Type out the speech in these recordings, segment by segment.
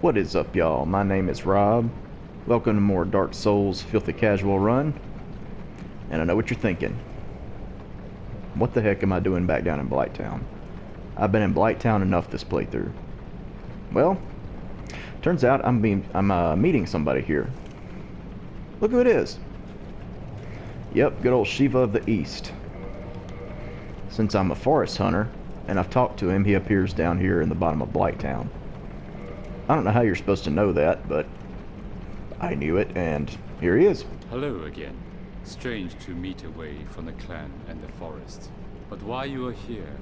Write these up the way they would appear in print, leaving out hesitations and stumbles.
What is up, y'all? My name is Rob. Welcome to more Dark Souls Filthy Casual Run. And I know what you're thinking. What the heck am I doing back down in Blighttown? I've been in Blighttown enough this playthrough. Well, turns out I'm meeting somebody here. Look who it is. Yep, good old Shiva of the East. Since I'm a forest hunter, and I've talked to him, he appears down here in the bottom of Blighttown. I don't know how you're supposed to know that, but I knew it, and here he is. Hello again. Strange to meet away from the clan and the forest. But while you are here,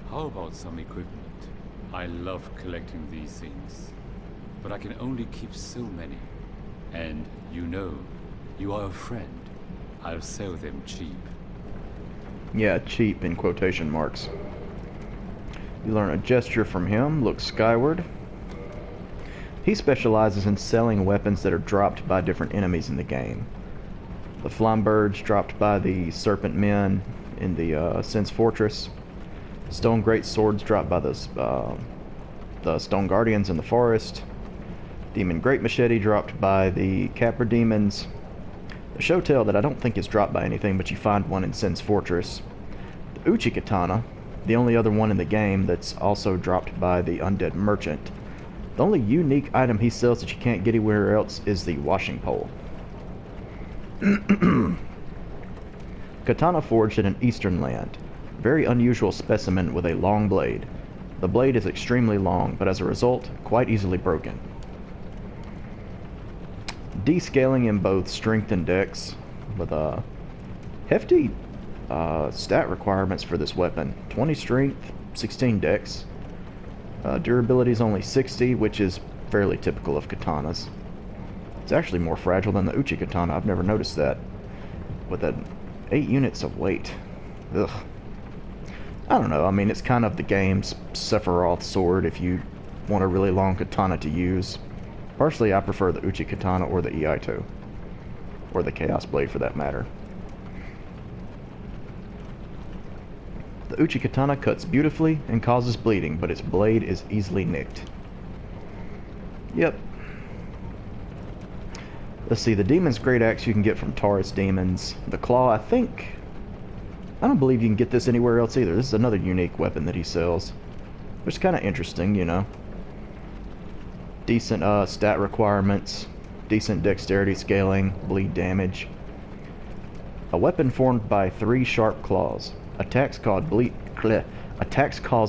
how about some equipment? I love collecting these things, but I can only keep so many. And you are a friend. I'll sell them cheap. Yeah, cheap in quotation marks. You learn a gesture from him, look skyward. He specializes in selling weapons that are dropped by different enemies in the game. The flying birds dropped by the serpent men in the Sen's Fortress. Stone great swords dropped by the stone guardians in the forest. Demon great machete dropped by the Capra demons. The showtail that I don't think is dropped by anything, but you find one in Sen's Fortress. The Uchi katana, the only other one in the game that's also dropped by the undead merchant. The only unique item he sells that you can't get anywhere else is the washing pole. Katana forged in an eastern land. Very unusual specimen with a long blade. The blade is extremely long, but as a result, quite easily broken. Descaling in both strength and dex, with hefty stat requirements for this weapon. 20 strength, 16 dex. Durability is only 60, which is fairly typical of katanas. It's actually more fragile than the Uchi katana. I've never noticed that. With 8 units of weight. Ugh. I don't know. I mean, it's kind of the game's Sephiroth sword if you want a really long katana to use. Personally, I prefer the Uchi katana or the Iaito. Or the Chaos Blade for that matter. The Uchi katana cuts beautifully and causes bleeding, but its blade is easily nicked. Yep. Let's see, the Demon's Great Axe you can get from Taurus Demons. The Claw, I don't believe you can get this anywhere else either. This is another unique weapon that he sells. Which is kind of interesting, you know. Decent stat requirements, decent dexterity scaling, bleed damage. A weapon formed by 3 sharp claws. Attacks cause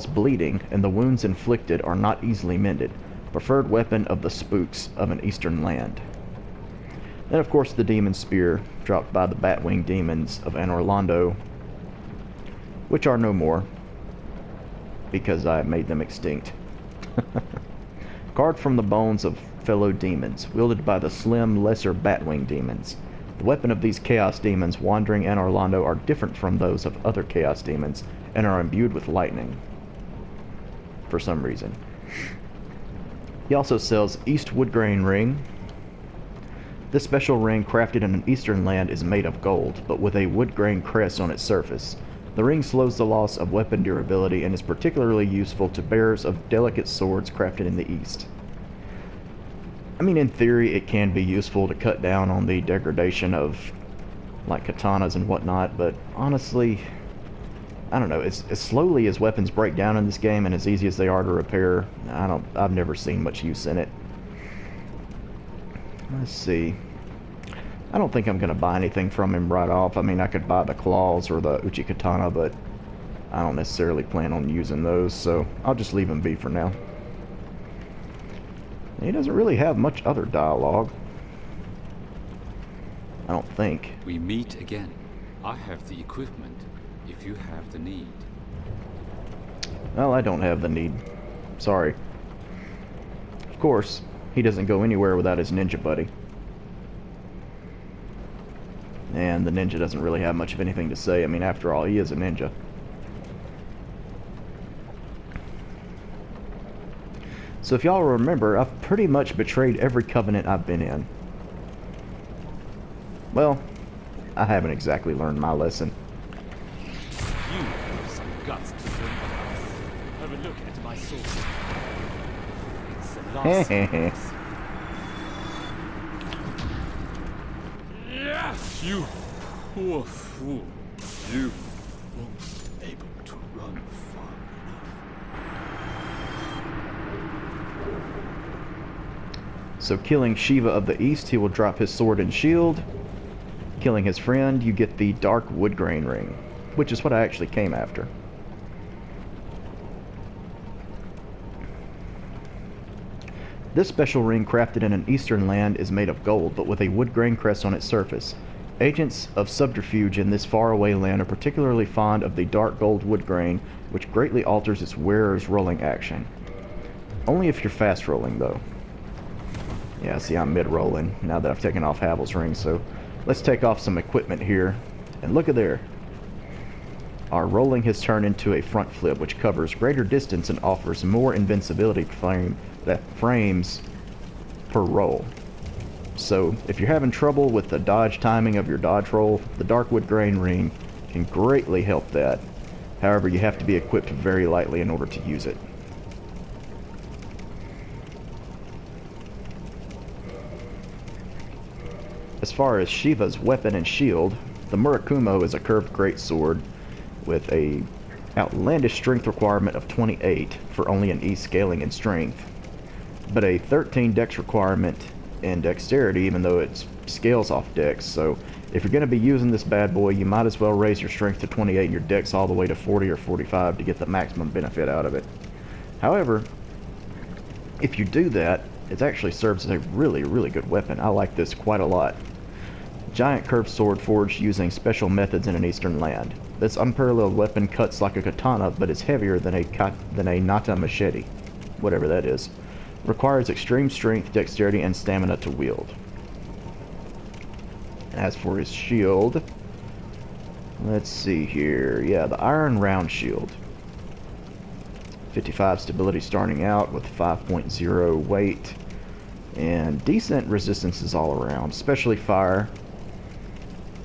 bleeding, and the wounds inflicted are not easily mended. Preferred weapon of the spooks of an eastern land. Then, of course, the Demon Spear, dropped by the Batwing demons of Anor Londo, which are no more, because I made them extinct. Carved from the bones of fellow demons, wielded by the slim, lesser Batwing demons. The weapon of these Chaos Demons wandering Anor Londo are different from those of other Chaos Demons, and are imbued with lightning. For some reason. He also sells East Woodgrain Ring. This special ring, crafted in an eastern land, is made of gold, but with a woodgrain crest on its surface. The ring slows the loss of weapon durability and is particularly useful to bearers of delicate swords crafted in the east. I mean, in theory, it can be useful to cut down on the degradation of, like, katanas and whatnot, but honestly, I don't know. As slowly as weapons break down in this game and as easy as they are to repair, I've never seen much use in it. Let's see. I don't think I'm going to buy anything from him right off. I mean, I could buy the claws or the Uchi katana, but I don't necessarily plan on using those, so I'll just leave him be for now. He doesn't really have much other dialogue. I don't think. We meet again. I have the equipment, if you have the need. Well, I don't have the need. Sorry. Of course, he doesn't go anywhere without his ninja buddy. And the ninja doesn't really have much of anything to say. I mean, after all, he is a ninja. So if y'all remember, I've pretty much betrayed every covenant I've been in. Well, I haven't exactly learned my lesson. You have some guts to bring us. Have a look at my sword. It's an last sacrifice. Yes, you poor fool. You won't be able to run far enough. So killing Shiva of the East, he will drop his sword and shield. Killing his friend, you get the Dark Woodgrain Ring, which is what I actually came after. This special ring crafted in an eastern land is made of gold, but with a woodgrain crest on its surface. Agents of subterfuge in this faraway land are particularly fond of the dark gold woodgrain, which greatly alters its wearer's rolling action. Only if you're fast rolling, though. Yeah, see, I'm mid-rolling now that I've taken off Havel's ring, so let's take off some equipment here. And look at there. Our rolling has turned into a front flip, which covers greater distance and offers more invincibility frames per roll. So, if you're having trouble with the dodge timing of your dodge roll, the Dark Woodgrain Ring can greatly help that. However, you have to be equipped very lightly in order to use it. As far as Shiva's weapon and shield, the Murakumo is a curved greatsword with a outlandish strength requirement of 28 for only an E scaling in strength, but a 13 dex requirement in dexterity, even though it scales off dex. So if you're going to be using this bad boy, you might as well raise your strength to 28 and your dex all the way to 40 or 45 to get the maximum benefit out of it. However, if you do that, it actually serves as a really, really good weapon. I like this quite a lot. Giant curved sword forged using special methods in an eastern land. This unparalleled weapon cuts like a katana, but is heavier than a nata machete, whatever that is. Requires extreme strength, dexterity, and stamina to wield. As for his shield, let's see here. Yeah, the Iron Round Shield. 55 stability starting out with 5.0 weight. And decent resistances all around, especially fire.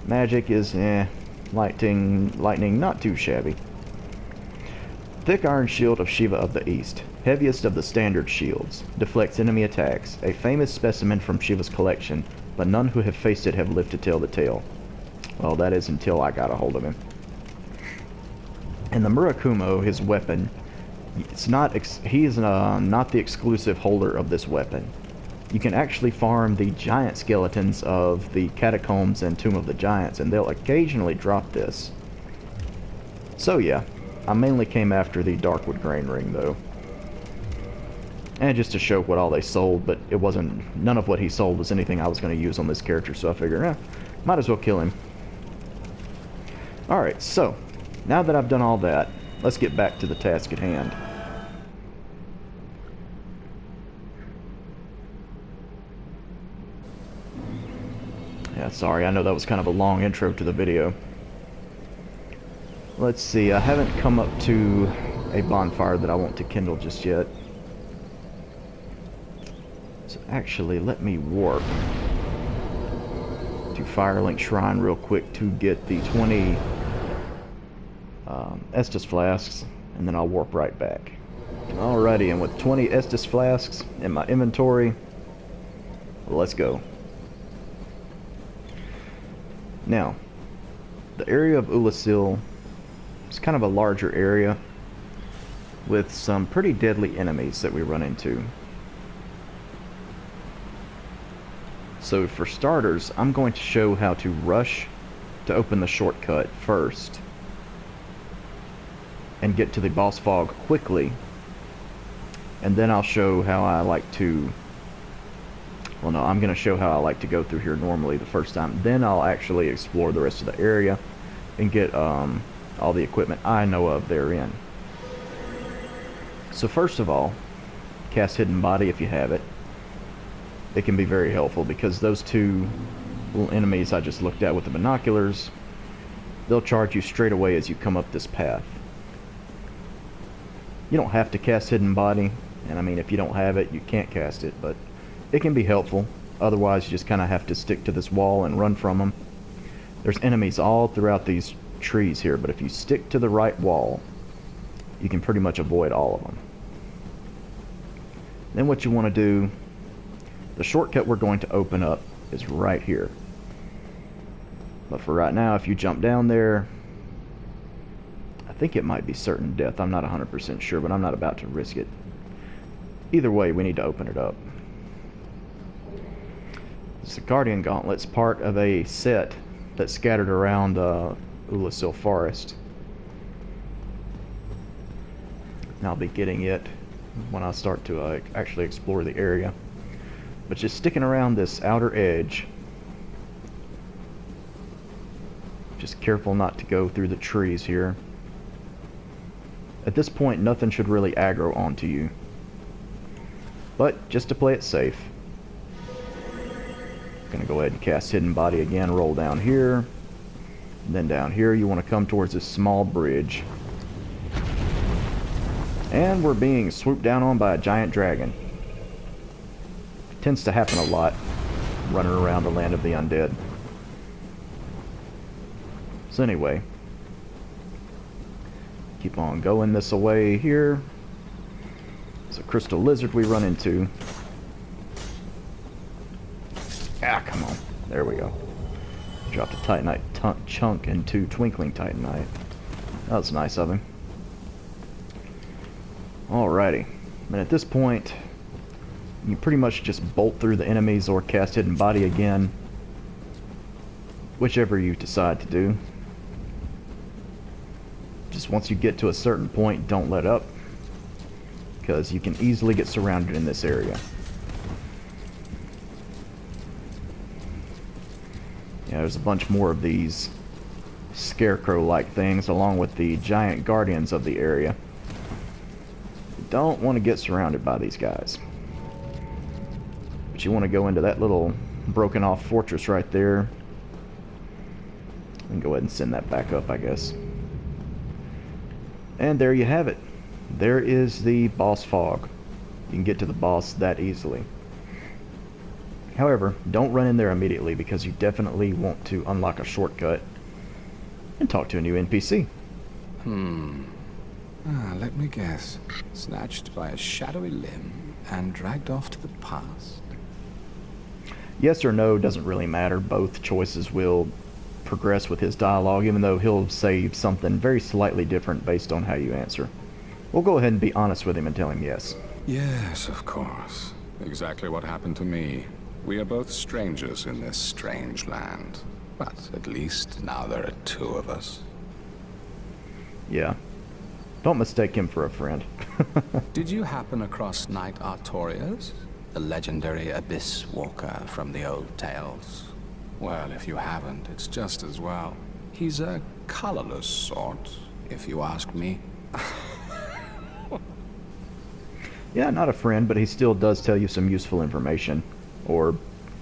Magic is, lightning, not too shabby. Thick Iron Shield of Shiva of the East. Heaviest of the standard shields. Deflects enemy attacks. A famous specimen from Shiva's collection, but none who have faced it have lived to tell the tale. Well, that is until I got a hold of him. And the Murakumo, his weapon, he is not the exclusive holder of this weapon. You can actually farm the giant skeletons of the Catacombs and Tomb of the Giants, and they'll occasionally drop this. So yeah, I mainly came after the Dark Woodgrain Ring, though. And just to show what all they sold, but it wasn't, none of what he sold was anything I was going to use on this character, so I figured, might as well kill him. Alright, so, now that I've done all that, let's get back to the task at hand. Yeah, sorry, I know that was kind of a long intro to the video. Let's see, I haven't come up to a bonfire that I want to kindle just yet. So actually, let me warp to Firelink Shrine real quick to get the 20 Estus flasks, and then I'll warp right back. Alrighty, and with 20 Estus flasks in my inventory, let's go. Now, the area of Oolacile is kind of a larger area with some pretty deadly enemies that we run into. So for starters, I'm going to show how to rush to open the shortcut first and get to the boss fog quickly, and then I'll show how I like to, well no, I'm going to show how I like to go through here normally the first time. Then I'll actually explore the rest of the area and get all the equipment I know of therein. So first of all, cast Hidden Body if you have it. It can be very helpful because those two little enemies I just looked at with the binoculars, they'll charge you straight away as you come up this path. You don't have to cast Hidden Body, and I mean if you don't have it, you can't cast it, but it can be helpful. Otherwise, you just kind of have to stick to this wall and run from them. There's enemies all throughout these trees here, but if you stick to the right wall, you can pretty much avoid all of them. Then what you want to do, the shortcut we're going to open up is right here. But for right now, if you jump down there, I think it might be certain death. I'm not 100% sure, but I'm not about to risk it. Either way, we need to open it up. It's the Guardian Gauntlet's part of a set that's scattered around Oolacile Forest. And I'll be getting it when I start to actually explore the area. But just sticking around this outer edge, just careful not to go through the trees here. At this point, nothing should really aggro onto you. But just to play it safe, I'm gonna go ahead and cast Hidden Body again, roll down here. And then down here, you want to come towards this small bridge. And we're being swooped down on by a giant dragon. It tends to happen a lot, running around the land of the undead. So anyway, keep on going this way here. There's a crystal lizard we run into. Ah, come on. There we go. Dropped a Titanite chunk into Twinkling Titanite. That was nice of him. Alrighty. And at this point, you pretty much just bolt through the enemies or cast Hidden Body again. Whichever you decide to do. Just once you get to a certain point, don't let up. Because you can easily get surrounded in this area. Yeah, there's a bunch more of these scarecrow-like things, along with the giant guardians of the area. You don't want to get surrounded by these guys. But you want to go into that little broken-off fortress right there. And go ahead and send that back up, I guess. And there you have it. There is the boss fog. You can get to the boss that easily. However, don't run in there immediately because you definitely want to unlock a shortcut and talk to a new NPC. Let me guess. Snatched by a shadowy limb and dragged off to the past. Yes or no doesn't really matter. Both choices will progress with his dialogue, even though he'll say something very slightly different based on how you answer. We'll go ahead and be honest with him and tell him yes. Yes, of course. Exactly what happened to me. We are both strangers in this strange land. But at least now there are two of us. Yeah. Don't mistake him for a friend. Did you happen across Knight Artorias? The legendary abyss walker from the old tales? Well, if you haven't, it's just as well. He's a colorless sort, if you ask me. Yeah, not a friend, but he still does tell you some useful information. Or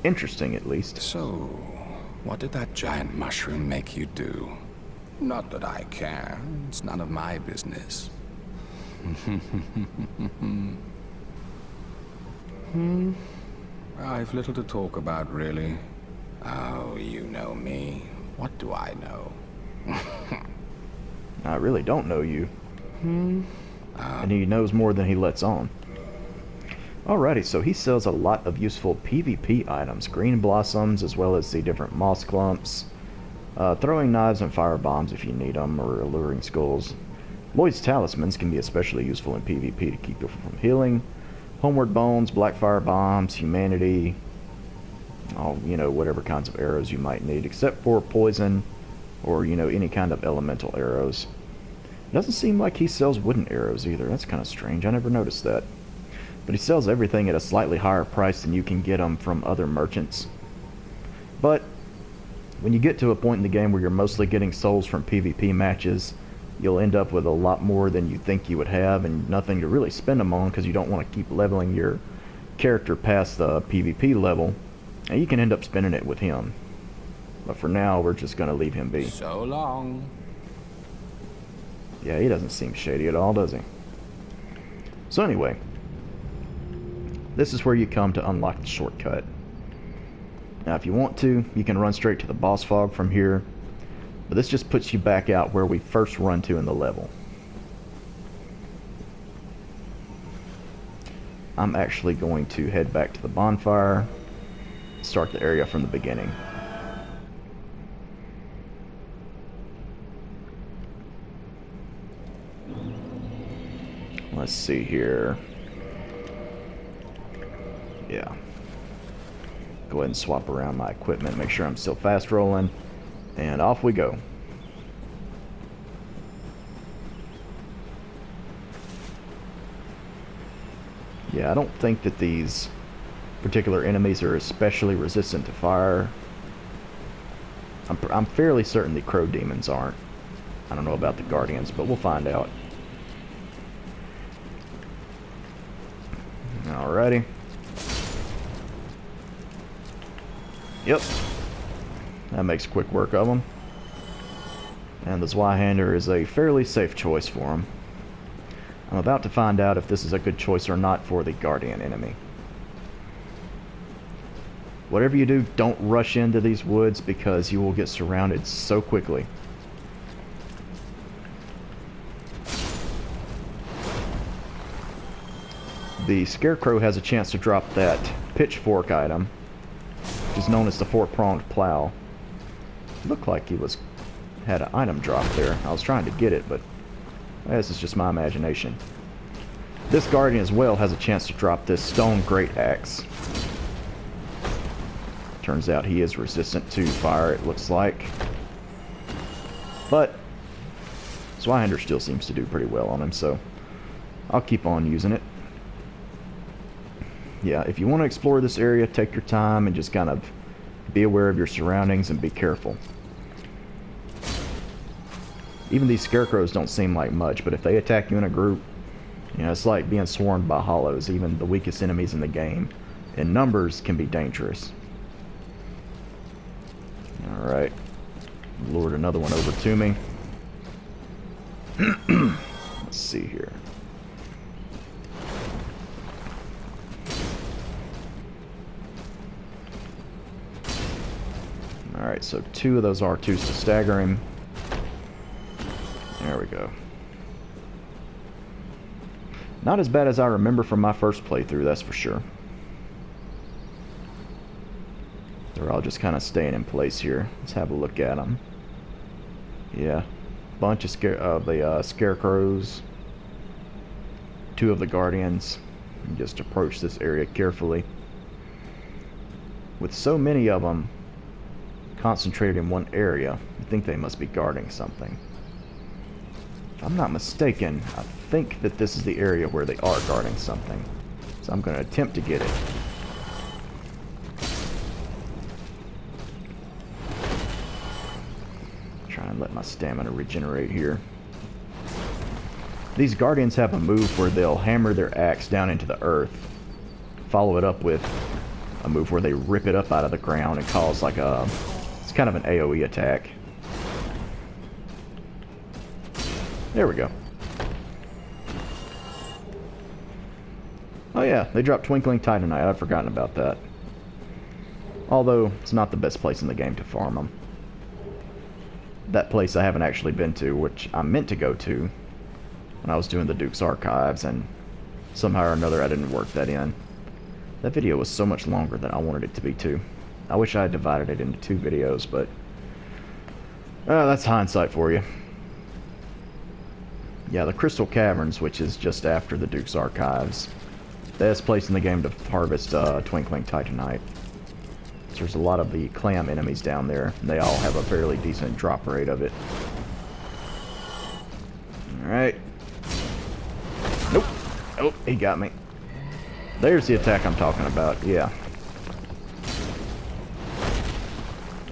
interesting, at least. So, what did that giant mushroom make you do? Not that I care. It's none of my business. I've little to talk about, really. Oh, you know me. What do I know? I really don't know you. And he knows more than he lets on. Alrighty, so he sells a lot of useful PvP items. Green blossoms, as well as the different moss clumps. Throwing knives and fire bombs if you need them, or alluring skulls. Lloyd's talismans can be especially useful in PvP to keep you from healing. Homeward bones, black fire bombs, humanity. Oh, you know, whatever kinds of arrows you might need, except for poison or, you know, any kind of elemental arrows. It doesn't seem like he sells wooden arrows either. That's kind of strange. I never noticed that. But he sells everything at a slightly higher price than you can get them from other merchants. But when you get to a point in the game where you're mostly getting souls from PvP matches, you'll end up with a lot more than you think you would have and nothing to really spend them on because you don't want to keep leveling your character past the PvP level. And you can end up spending it with him. But for now, we're just going to leave him be. So long. Yeah, he doesn't seem shady at all, does he? So anyway, this is where you come to unlock the shortcut. Now, if you want to, you can run straight to the boss fog from here. But this just puts you back out where we first run to in the level. I'm actually going to head back to the bonfire, start the area from the beginning. Let's see here. Yeah. Go ahead and swap around my equipment, make sure I'm still fast rolling, and off we go. Yeah, I don't think that these particular enemies are especially resistant to fire. I'm fairly certain the crow demons aren't. I don't know about the guardians, but we'll find out. Alrighty. Yep. That makes quick work of them. And the Zweihander is a fairly safe choice for him. I'm about to find out if this is a good choice or not for the guardian enemy. Whatever you do, don't rush into these woods because you will get surrounded so quickly. The Scarecrow has a chance to drop that pitchfork item, which is known as the four-pronged plow. Looked like he had an item drop there. I was trying to get it, but this is just my imagination. This guardian as well has a chance to drop this stone great axe. Turns out he is resistant to fire, it looks like. But Zweihander still seems to do pretty well on him, so I'll keep on using it. Yeah, if you want to explore this area, take your time and just kind of be aware of your surroundings and be careful. Even these scarecrows don't seem like much, but if they attack you in a group, you know, it's like being swarmed by hollows. Even the weakest enemies in the game, in numbers, can be dangerous. Alright. Lured another one over to me. Let's see here. Alright, so 2 of those R2s to stagger him. There we go. Not as bad as I remember from my first playthrough, that's for sure. They're all just kind of staying in place here. Let's have a look at them. Yeah, bunch of scarecrows. 2 of the guardians. And just approach this area carefully. With so many of them concentrated in one area, I think they must be guarding something. If I'm not mistaken, I think that this is the area where they are guarding something. So I'm going to attempt to get it. Try and let my stamina regenerate here. These guardians have a move where they'll hammer their axe down into the earth, follow it up with a move where they rip it up out of the ground and cause like a... it's kind of an AoE attack. There we go. Oh yeah, they dropped Twinkling Titanite. I'd forgotten about that. Although, it's not the best place in the game to farm them. That place I haven't actually been to, which I meant to go to when I was doing the Duke's Archives, and somehow or another I didn't work that in. That video was so much longer than I wanted it to be too. I wish I had divided it into 2 videos, but that's hindsight for you. Yeah, the Crystal Caverns, which is just after the Duke's Archives. Best place in the game to harvest Twinkling Titanite. There's a lot of the clam enemies down there, and they all have a fairly decent drop rate of it. Alright. Nope. Oh, he got me. There's the attack I'm talking about, yeah.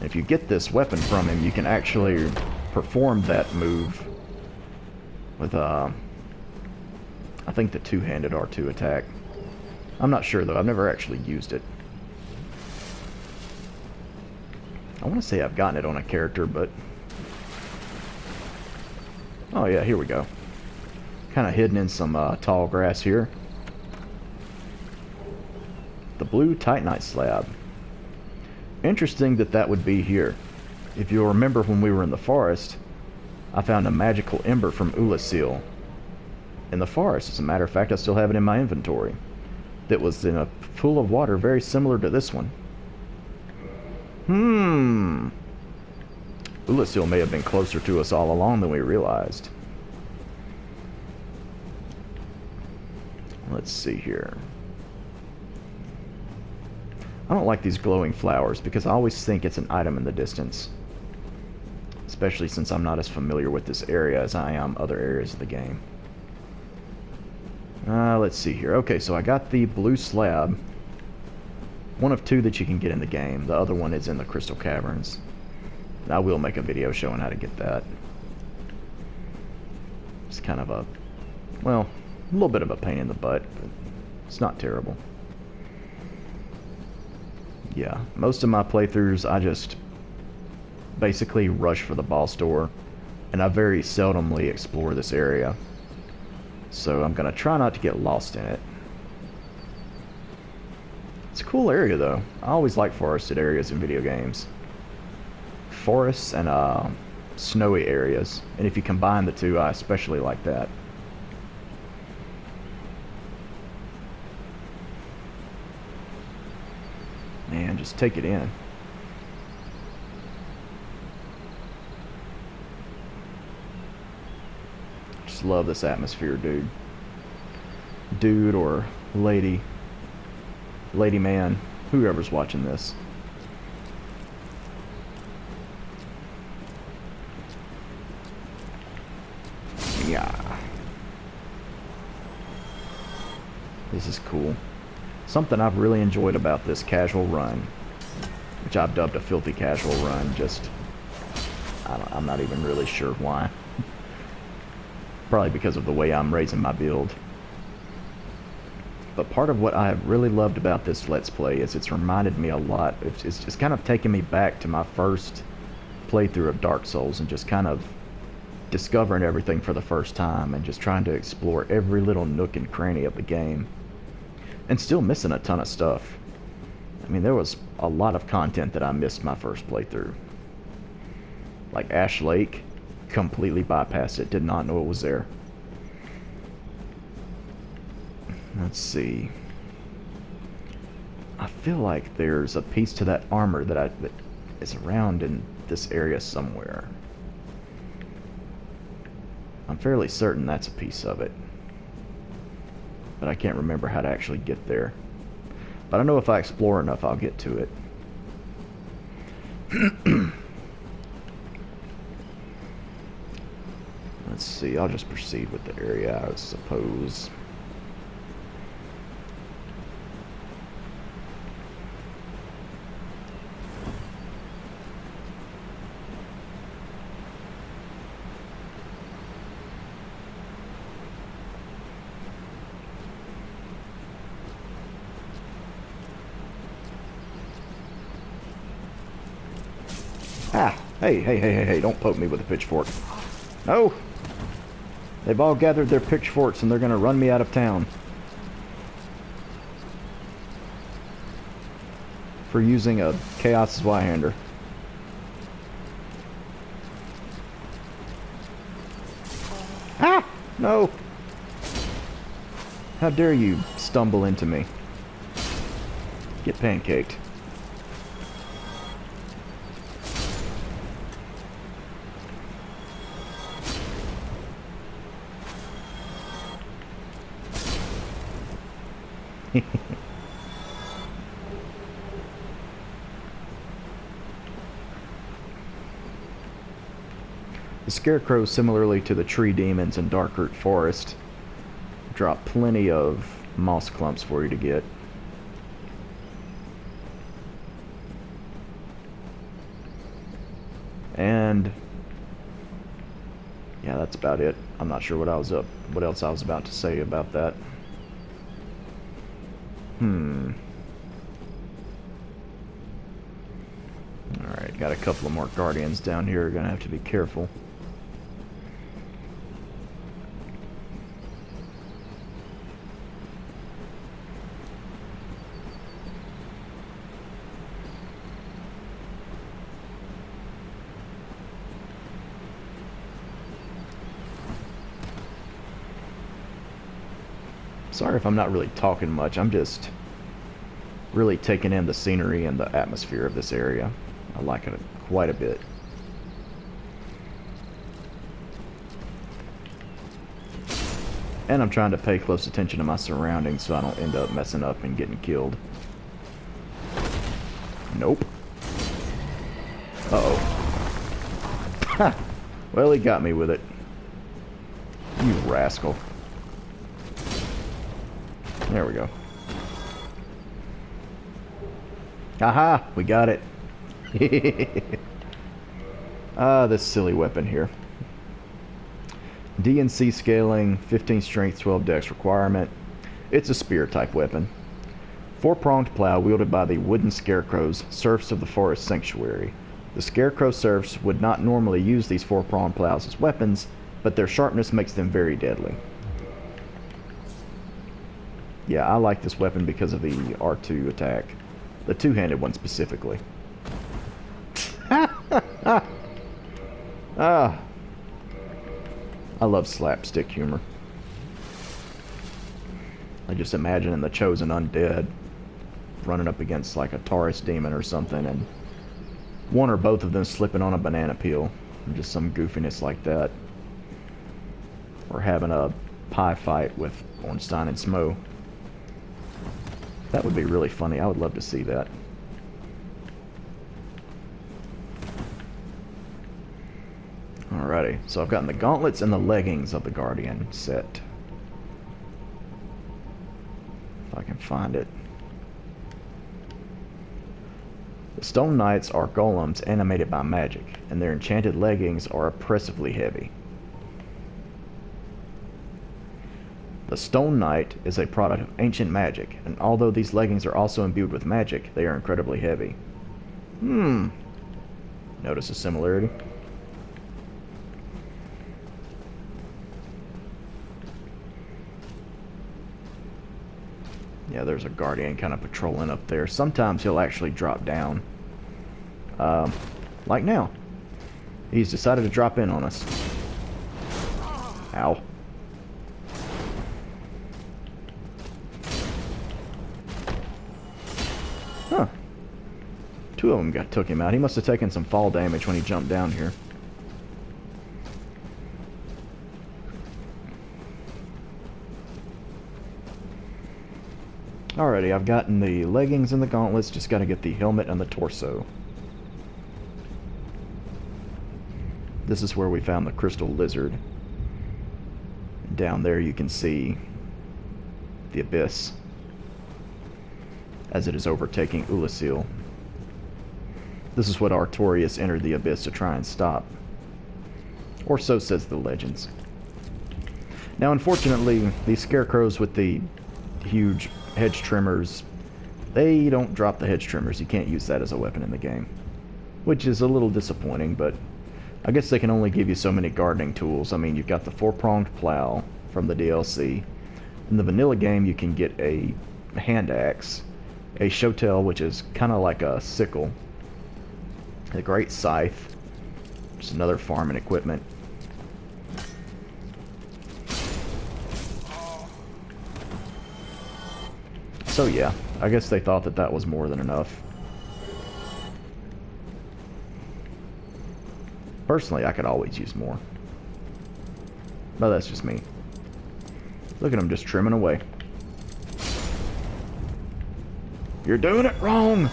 If you get this weapon from him, you can actually perform that move with, I think the 2-handed R2 attack. I'm not sure, though. I've never actually used it. I want to say I've gotten it on a character, but... oh, yeah, here we go. Kind of hidden in some tall grass here. The blue Titanite slab. Interesting that that would be here. If you'll remember when we were in the forest, I found a magical ember from Oolacile in the forest. As a matter of fact, I still have it in my inventory. that was in a pool of water very similar to this one. Oolacile may have been closer to us all along than we realized. Let's see here. I don't like these glowing flowers because I always think it's an item in the distance. Especially since I'm not as familiar with this area as I am other areas of the game. Let's see here. Okay, so I got the blue slab. One of two that you can get in the game. The other one is in the Crystal Caverns. I will make a video showing how to get that. It's kind of a, well, a little bit of a pain in the butt, but it's not terrible. Yeah, most of my playthroughs I just basically rush for the boss door, and I very seldomly explore this area. So I'm gonna try not to get lost in it. It's a cool area though. I always like forested areas in video games. Forests and snowy areas, and if you combine the two, I especially like that. Man, just take it in. Just love this atmosphere, dude. Dude or lady, lady man, whoever's watching this. Yeah. This is cool. Something I've really enjoyed about this casual run, which I've dubbed a filthy casual run, just, I'm not even really sure why. Probably because of the way I'm raising my build. But part of what I have really loved about this Let's Play is it's reminded me a lot, it's kind of taken me back to my first playthrough of Dark Souls and just kind of discovering everything for the first time and just trying to explore every little nook and cranny of the game. And still missing a ton of stuff. I mean, there was a lot of content that I missed my first playthrough. Like Ash Lake, completely bypassed it, did not know it was there. Let's see. I feel like there's a piece to that armor that is around in this area somewhere. I'm fairly certain that's a piece of it. But I can't remember how to actually get there. But I know if I explore enough, I'll get to it. Let's see, I'll just proceed with the area, I suppose. Ah! Hey, don't poke me with a pitchfork. No! They've all gathered their pitchforks and they're gonna run me out of town. For using a Chaos Zweihander. Ah! No! How dare you stumble into me. Get pancaked. The scarecrows, similarly to the tree demons in Darkroot Forest, drop plenty of moss clumps for you to get. And yeah, that's about it. I'm not sure what else I was about to say about that. Alright, got a couple of more guardians down here. Gonna have to be careful. Sorry if I'm not really talking much. I'm just really taking in the scenery and the atmosphere of this area. I like it quite a bit. And I'm trying to pay close attention to my surroundings so I don't end up messing up and getting killed. Nope. Uh-oh. Ha! Well, he got me with it. You rascal. There we go. Aha! We got it. This silly weapon here. D&C scaling, 15 strength, 12 dex requirement. It's a spear type weapon. Four-pronged plow wielded by the wooden scarecrows, serfs of the forest sanctuary. The scarecrow serfs would not normally use these four-pronged plows as weapons, but their sharpness makes them very deadly. Yeah, I like this weapon because of the R2 attack. The two-handed one specifically. Ah! I love slapstick humor. I just imagine the chosen undead running up against like a Taurus demon or something, and one or both of them slipping on a banana peel, and just some goofiness like that. Or having a pie fight with Ornstein and Smo. That would be really funny. I would love to see that. Alrighty, so I've gotten the gauntlets and the leggings of the Guardian set. If I can find it. The Stone Knights are golems animated by magic, and their enchanted leggings are oppressively heavy. The Stone Knight is a product of ancient magic, and although these leggings are also imbued with magic, they are incredibly heavy. Notice a similarity? Yeah, there's a Guardian kind of patrolling up there. Sometimes he'll actually drop down. Like now. He's decided to drop in on us. Ow. Huh. Two of them took him out. He must have taken some fall damage when he jumped down here. Alrighty, I've gotten the leggings and the gauntlets, just gotta get the helmet and the torso. This is where we found the crystal lizard. Down there you can see the abyss as it is overtaking Oolacile. This is what Artorias entered the abyss to try and stop. Or so says the legends. Now unfortunately, these scarecrows with the huge hedge trimmers, they don't drop the hedge trimmers. You can't use that as a weapon in the game, which is a little disappointing, but I guess they can only give you so many gardening tools. I mean, you've got the four-pronged plow from the DLC. In the vanilla game, you can get a hand axe, a shotel, which is kind of like a sickle, a great scythe, just another farming equipment. So yeah, I guess they thought that that was more than enough. Personally, I could always use more. But that's just me. Look at them just trimming away. You're doing it wrong!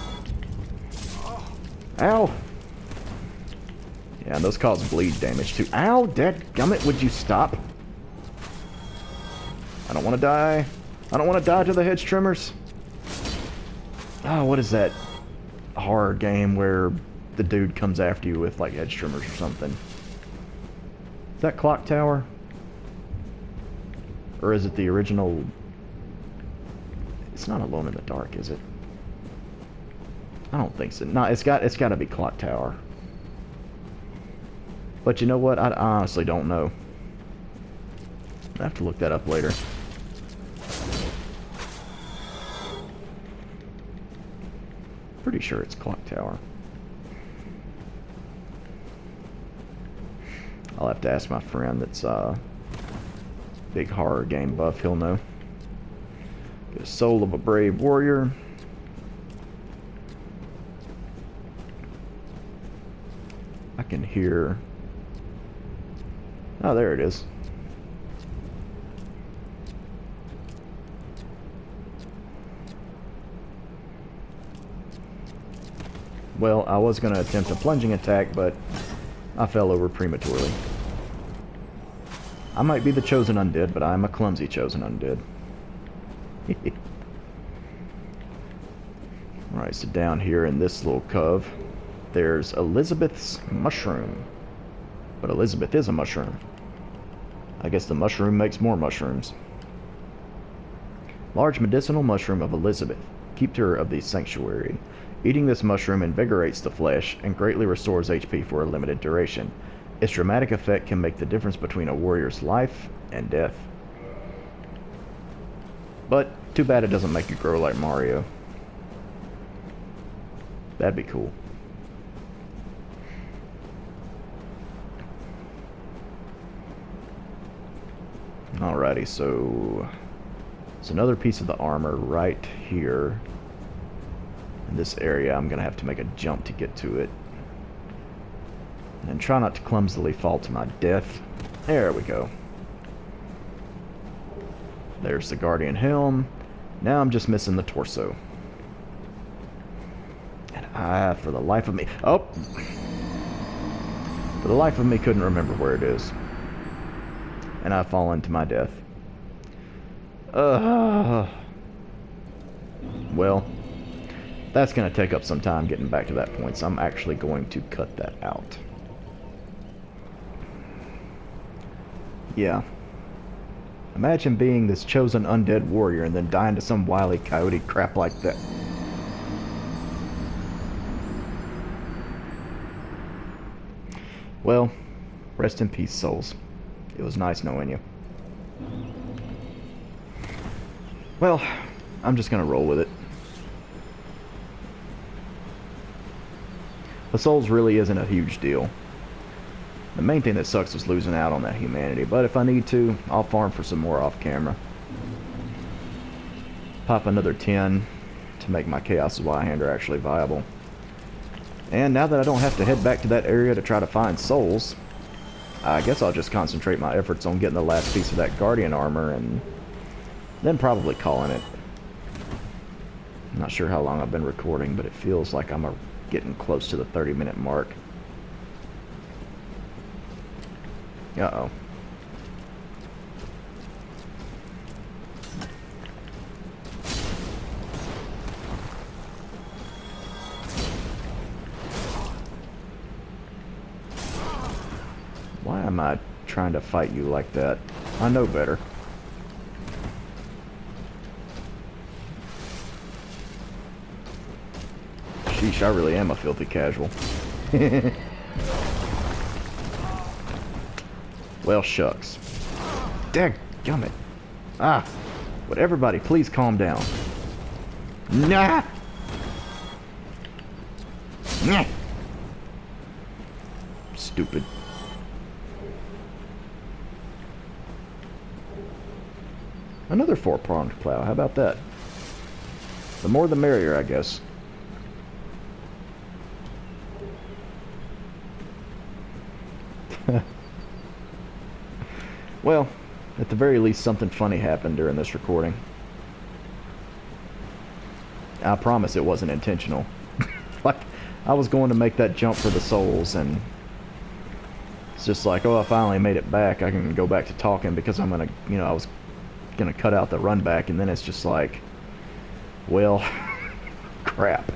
Ow! Yeah, and those cause bleed damage too. Ow, dadgummit, would you stop? I don't want to die. I don't want to die to the hedge trimmers. Oh, what is that horror game where the dude comes after you with like hedge trimmers or something? Is that Clock Tower? Or is it the original? It's not Alone in the Dark, is it? I don't think so. No, it's got to be Clock Tower. But you know what? I honestly don't know. I have to look that up later. Pretty sure it's Clock Tower. I'll have to ask my friend that's big horror game buff. He'll know. The soul of a brave warrior. I can hear... Oh, there it is. Well, I was going to attempt a plunging attack, but I fell over prematurely. I might be the chosen undead, but I'm a clumsy chosen undead. Alright, so down here in this little cove, there's Elizabeth's mushroom. But Elizabeth is a mushroom. I guess the mushroom makes more mushrooms. Large medicinal mushroom of Elizabeth, keeper of the sanctuary. Eating this mushroom invigorates the flesh and greatly restores HP for a limited duration. Its dramatic effect can make the difference between a warrior's life and death. But too bad it doesn't make you grow like Mario. That'd be cool. Alrighty, so it's another piece of the armor right here. In this area, I'm gonna have to make a jump to get to it. And try not to clumsily fall to my death. There we go. There's the Guardian Helm. Now I'm just missing the torso. And I, for the life of me... Oh! For the life of me, couldn't remember where it is. And I've fallen to my death. Well, that's going to take up some time getting back to that point, so I'm actually going to cut that out. Yeah. Imagine being this chosen undead warrior and then dying to some wily coyote crap like that. Well, rest in peace, souls. It was nice knowing you. Well, I'm just gonna roll with it. The souls really isn't a huge deal. The main thing that sucks is losing out on that humanity, but if I need to, I'll farm for some more off camera. Pop another 10 to make my Chaos Zweihander actually viable. And now that I don't have to head back to that area to try to find souls, I guess I'll just concentrate my efforts on getting the last piece of that Guardian armor and then probably calling it. I'm not sure how long I've been recording, but it feels like I'm getting close to the 30-minute mark. Uh-oh. Why am I trying to fight you like that? I know better. Sheesh, I really am a filthy casual. Well, shucks. Dadgummit. Ah! Would everybody please calm down? Nah! Nah! Stupid. Another four-pronged plow. How about that? The more the merrier, I guess. Well, at the very least, something funny happened during this recording. I promise it wasn't intentional. Like, I was going to make that jump for the souls, and it's just like, oh, I finally made it back. I can go back to talking because I'm gonna, you know, I was gonna cut out the run back, and then it's just like, well, crap.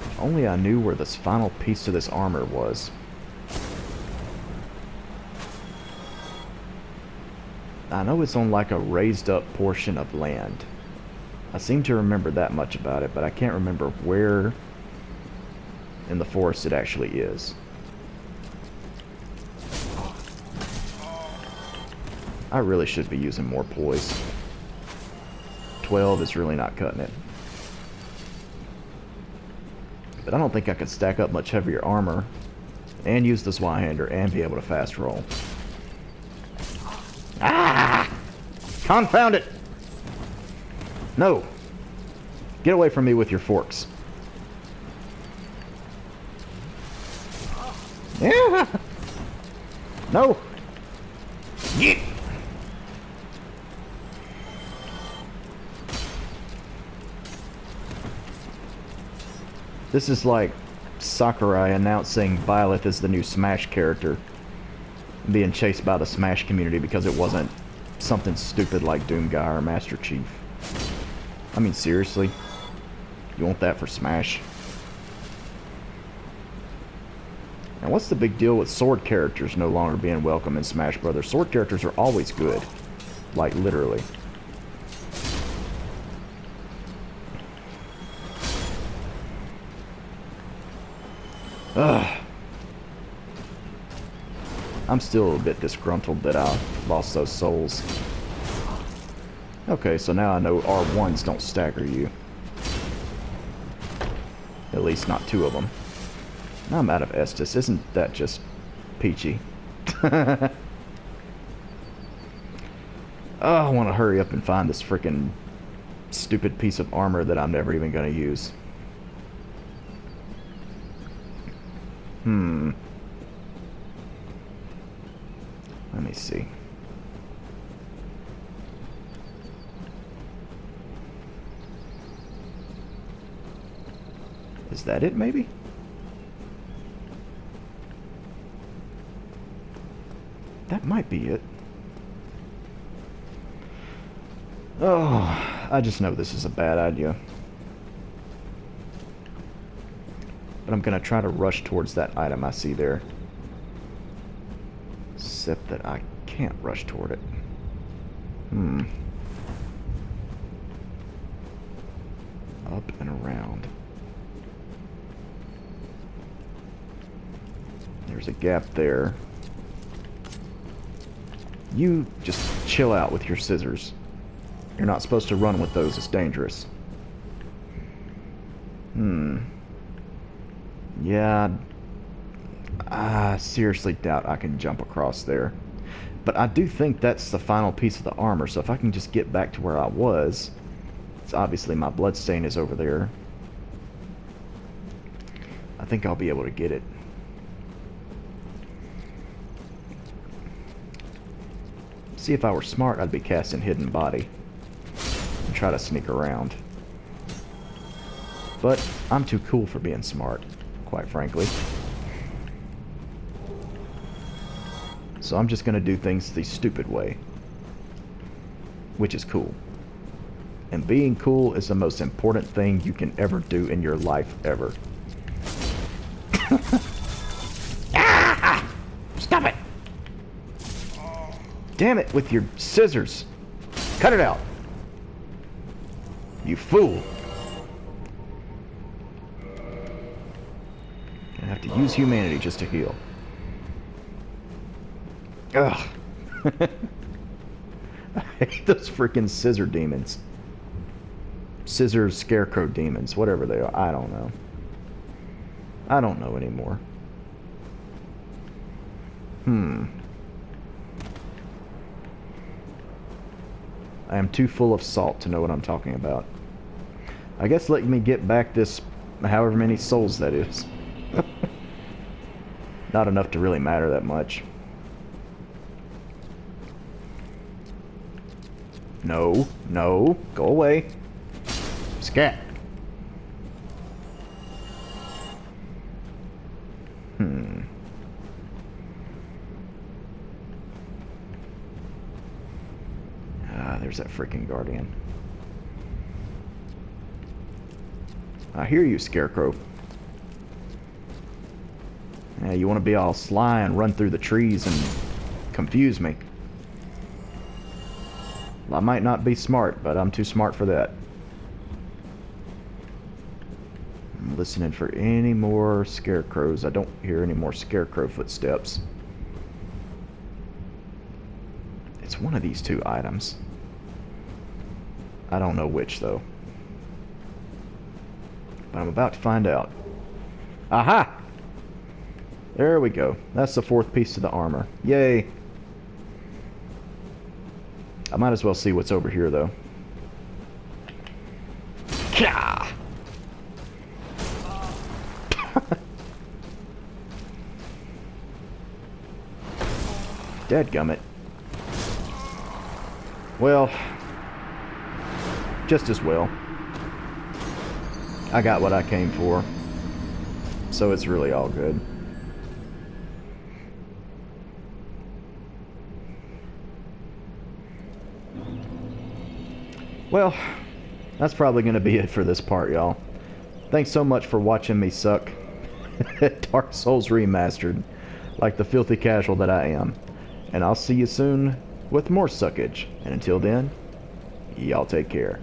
If only I knew where this final piece to this armor was. I know it's on like a raised up portion of land. I seem to remember that much about it, but I can't remember where in the forest it actually is. I really should be using more poise. 12 is really not cutting it. But I don't think I could stack up much heavier armor and use the Zweihander and be able to fast roll. Ah! Confound it! No. Get away from me with your forks. Yeah. No. Yeet. This is like Sakurai announcing Violet as the new Smash character, being chased by the Smash community because it wasn't something stupid like Doomguy or Master Chief. I mean, seriously? You want that for Smash? Now, what's the big deal with sword characters no longer being welcome in Smash Brothers? Sword characters are always good. Like, literally. Ugh. I'm still a bit disgruntled that I lost those souls. Okay, so now I know R1s don't stagger you. At least not two of them. Now I'm out of Estus. Isn't that just peachy? Oh, I want to hurry up and find this freaking stupid piece of armor that I'm never even going to use. Let me see. Is that it, maybe? That might be it. Oh, I just know this is a bad idea. But I'm going to try to rush towards that item I see there. Except that I can't rush toward it. Up and around. There's a gap there. You just chill out with your scissors. You're not supposed to run with those, it's dangerous. Yeah, I seriously doubt I can jump across there. But I do think that's the final piece of the armor, so if I can just get back to where I was... It's obviously my bloodstain is over there. I think I'll be able to get it. See, if I were smart, I'd be casting Hidden Body and try to sneak around. But I'm too cool for being smart, quite frankly. So I'm just going to do things the stupid way, which is cool. And being cool is the most important thing you can ever do in your life, ever. Ah! Stop it! Damn it, with your scissors. Cut it out. You fool. I have to use humanity just to heal. Ugh. I hate those freaking scissor demons. Scissor scarecrow demons, whatever they are. I don't know. I don't know anymore. I am too full of salt to know what I'm talking about. I guess let me get back this however many souls that is. Not enough to really matter that much. No, no, go away. Scat. There's that freaking guardian. I hear you, Scarecrow. Yeah, you want to be all sly and run through the trees and confuse me. Well, I might not be smart, but I'm too smart for that. I'm listening for any more scarecrows. I don't hear any more scarecrow footsteps. It's one of these two items. I don't know which, though. But I'm about to find out. Aha! There we go. That's the fourth piece of the armor. Yay! I might as well see what's over here, though. Kah! Dadgummit. Well, just as well. I got what I came for, so it's really all good. Well, that's probably going to be it for this part, y'all. Thanks so much for watching me suck at Dark Souls Remastered, like the filthy casual that I am. And I'll see you soon with more suckage. And until then, y'all take care.